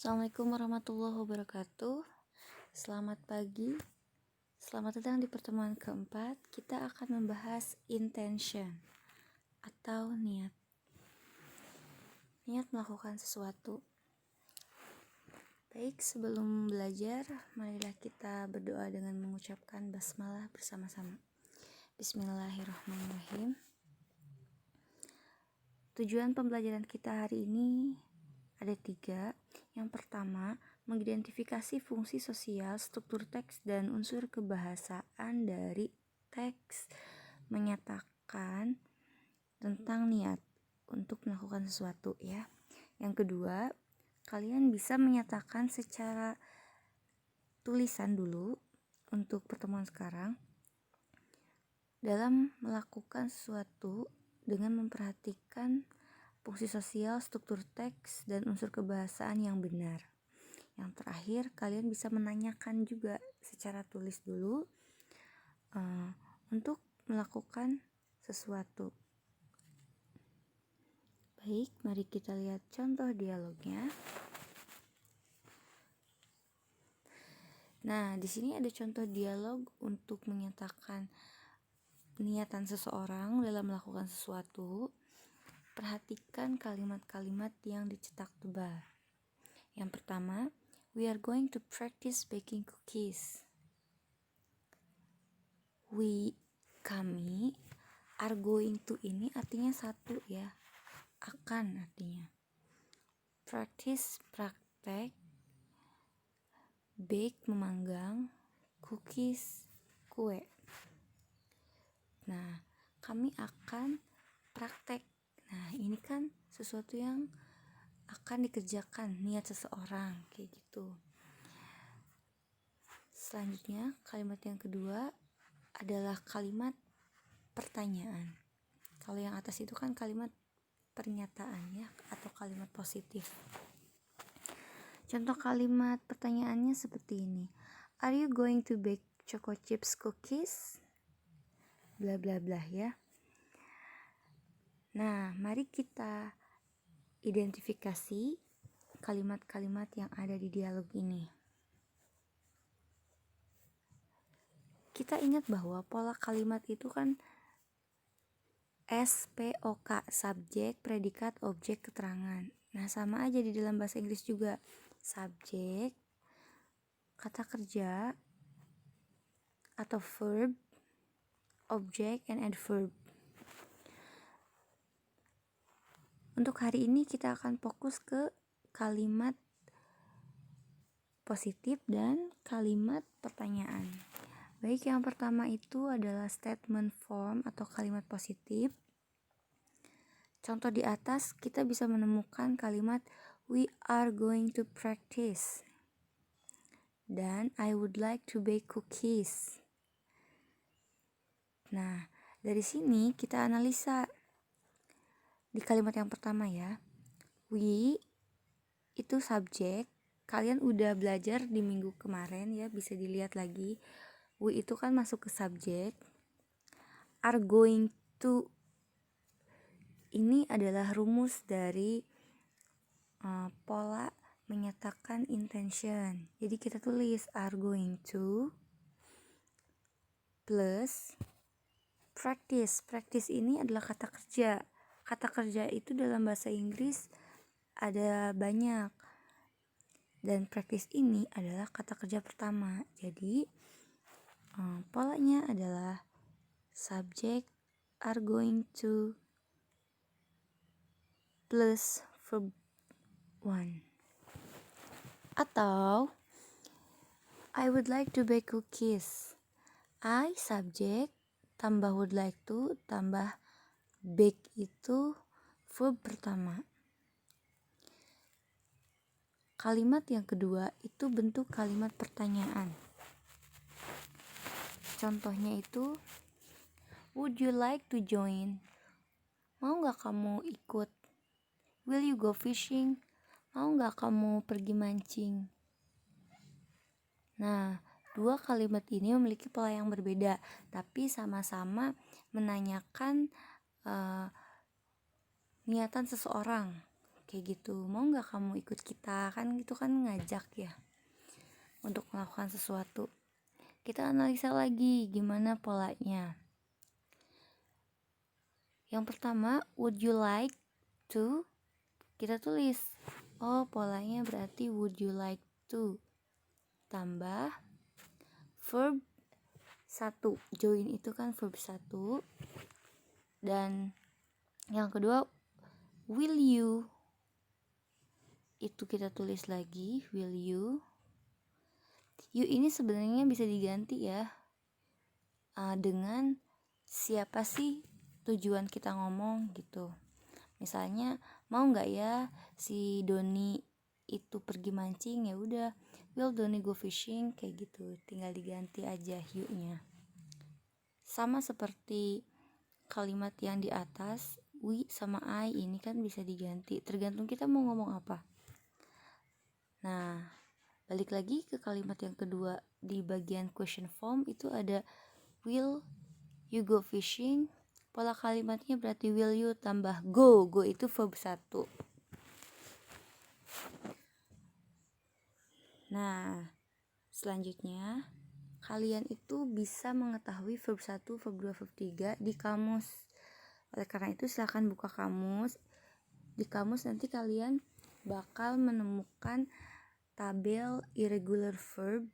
Assalamualaikum warahmatullahi wabarakatuh. Selamat pagi. Selamat datang di pertemuan keempat. Kita akan membahas intention atau niat. Niat melakukan sesuatu. Baik, sebelum belajar, marilah kita berdoa dengan mengucapkan basmalah bersama-sama. Bismillahirrahmanirrahim. Tujuan pembelajaran kita hari ini ada 3. Yang pertama, mengidentifikasi fungsi sosial, struktur teks, dan unsur kebahasaan dari teks, menyatakan tentang niat untuk melakukan sesuatu ya. Yang kedua, kalian bisa menyatakan secara tulisan dulu untuk pertemuan sekarang dalam melakukan sesuatu dengan memperhatikan fungsi sosial, struktur teks, dan unsur kebahasaan yang benar. Yang terakhir, kalian bisa menanyakan juga secara tulis dulu untuk melakukan sesuatu. Baik, mari kita lihat contoh dialognya. Nah, di sini ada contoh dialog untuk menyatakan niatan seseorang dalam melakukan sesuatu. Perhatikan kalimat-kalimat yang dicetak tebal. Yang pertama, we are going to practice baking cookies. Kami are going to ini artinya satu ya, akan artinya. Practice, praktek. Bake, memanggang. Cookies, kue. Nah, kami akan praktek. Nah, ini kan sesuatu yang akan dikerjakan, niat seseorang, kayak gitu. Selanjutnya, kalimat yang kedua adalah kalimat pertanyaan. Kalau yang atas itu kan kalimat pernyataan ya, atau kalimat positif. Contoh kalimat pertanyaannya seperti ini. Are you going to bake choco chips cookies? Bla bla bla ya. Nah, mari kita identifikasi kalimat-kalimat yang ada di dialog ini. Kita ingat bahwa pola kalimat itu kan SPOK, subjek, predikat, objek, keterangan. Nah, sama aja di dalam bahasa Inggris juga. Subjek, kata kerja atau verb, objek, and adverb. Untuk hari ini kita akan fokus ke kalimat positif dan kalimat pertanyaan. Baik, yang pertama itu adalah statement form atau kalimat positif. Contoh di atas kita bisa menemukan kalimat we are going to practice dan I would like to bake cookies. Nah, dari sini kita analisa di kalimat yang pertama ya. We itu subjek. Kalian udah belajar di minggu kemarin ya, bisa dilihat lagi. We itu kan masuk ke subjek. Are going to ini adalah rumus dari pola menyatakan intention. Jadi kita tulis are going to plus practice. Practice ini adalah kata kerja. Kata kerja itu dalam bahasa Inggris ada banyak. Dan practice ini adalah kata kerja pertama. Jadi polanya adalah subject are going to plus verb 1. Atau I would like to bake cookies. I subject tambah would like to tambah bake itu verb pertama. Kalimat yang kedua itu bentuk kalimat pertanyaan. Contohnya itu would you like to join? Mau gak kamu ikut? Will you go fishing? Mau gak kamu pergi mancing? Nah, dua kalimat ini memiliki pola yang berbeda, tapi sama-sama menanyakan niatan seseorang, kayak gitu. Mau nggak kamu ikut kita? Kan itu kan ngajak ya untuk melakukan sesuatu. Kita analisa lagi gimana polanya. Yang pertama, would you like to? Kita tulis, oh polanya berarti would you like to tambah verb 1. Join itu kan verb 1. Dan yang kedua, will you? Itu kita tulis lagi, will you. You ini sebenarnya bisa diganti ya dengan siapa sih tujuan kita ngomong gitu. Misalnya, mau nggak ya si Doni itu pergi mancing? Ya udah, will Doni go fishing, kayak gitu. Tinggal diganti aja you-nya. Sama seperti kalimat yang di atas, we sama I ini kan bisa diganti, tergantung kita mau ngomong apa. Nah, balik lagi ke kalimat yang kedua di bagian question form itu ada will you go fishing. Pola kalimatnya berarti will you tambah go. Go itu verb 1. Nah, selanjutnya kalian itu bisa mengetahui verb 1, verb 2, verb 3 di kamus. Oleh karena itu silakan buka kamus. Di kamus nanti kalian bakal menemukan tabel irregular verb.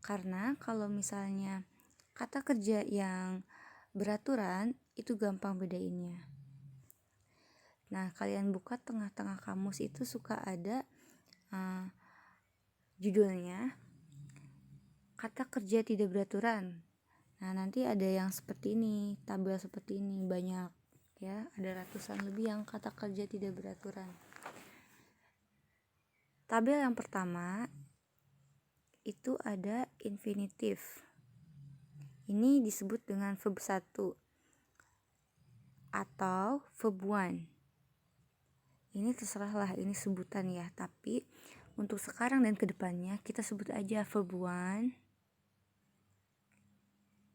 Karena kalau misalnya kata kerja yang beraturan itu gampang bedainnya. Nah, kalian buka tengah-tengah kamus itu suka ada judulnya kata kerja tidak beraturan. Nah, nanti ada yang seperti ini, tabel seperti ini, banyak ya, ada ratusan lebih yang kata kerja tidak beraturan. Tabel yang pertama itu ada infinitif. Ini disebut dengan verb 1 atau verb 1. Ini terserah lah, ini sebutan ya, tapi untuk sekarang dan kedepannya kita sebut aja verb 1.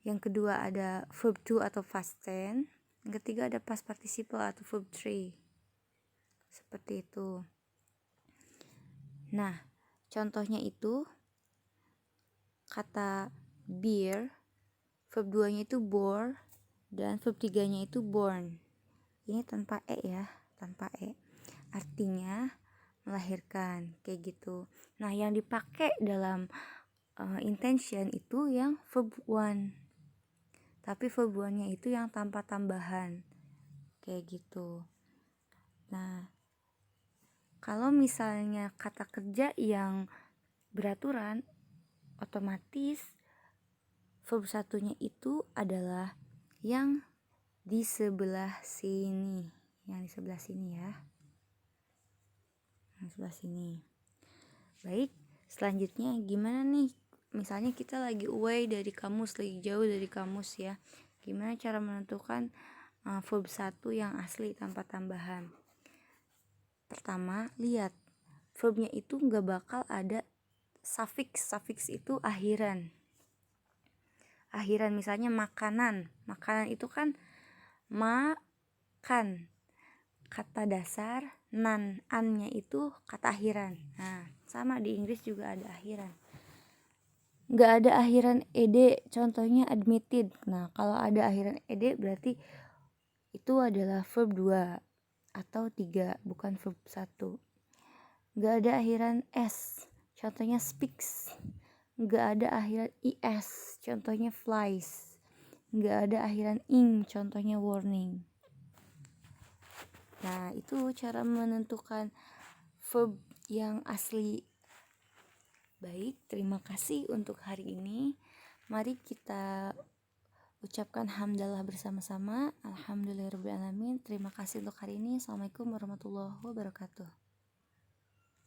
Yang kedua ada verb 2 atau past tense. Yang ketiga ada past participle atau verb 3. Seperti itu. Nah, contohnya itu kata beer, verb 2-nya itu bore dan verb 3-nya itu born. Ini tanpa e ya, tanpa e. Artinya melahirkan, kayak gitu. Nah, yang dipakai dalam intention itu yang verb 1. Tapi verb 1-nya itu yang tanpa tambahan, kayak gitu. Nah, kalau misalnya kata kerja yang beraturan, otomatis verb 1-nya itu adalah yang di sebelah sini. Yang di sebelah sini ya. Yang sebelah sini. Baik, selanjutnya gimana nih? Misalnya kita lagi away dari kamus, lagi jauh dari kamus ya. Gimana cara menentukan verb 1 yang asli tanpa tambahan? Pertama, lihat verbnya itu nggak bakal ada suffix. Suffix itu akhiran. Akhiran, misalnya makanan. Makanan itu kan makan. Kata dasar nan, an-nya itu kata akhiran. Nah, sama di Inggris juga ada akhiran. Nggak ada akhiran ed, contohnya admitted. Nah, kalau ada akhiran ed berarti itu adalah verb 2 atau 3, bukan verb 1. Nggak ada akhiran s, contohnya speaks. Nggak ada akhiran is, contohnya flies. Nggak ada akhiran ing, contohnya warning. Nah, itu cara menentukan verb yang asli. Baik, terima kasih untuk hari ini. Mari kita ucapkan hamdalah bersama-sama. Alhamdulillahirabbil alamin. Terima kasih untuk hari ini. Assalamualaikum warahmatullahi wabarakatuh.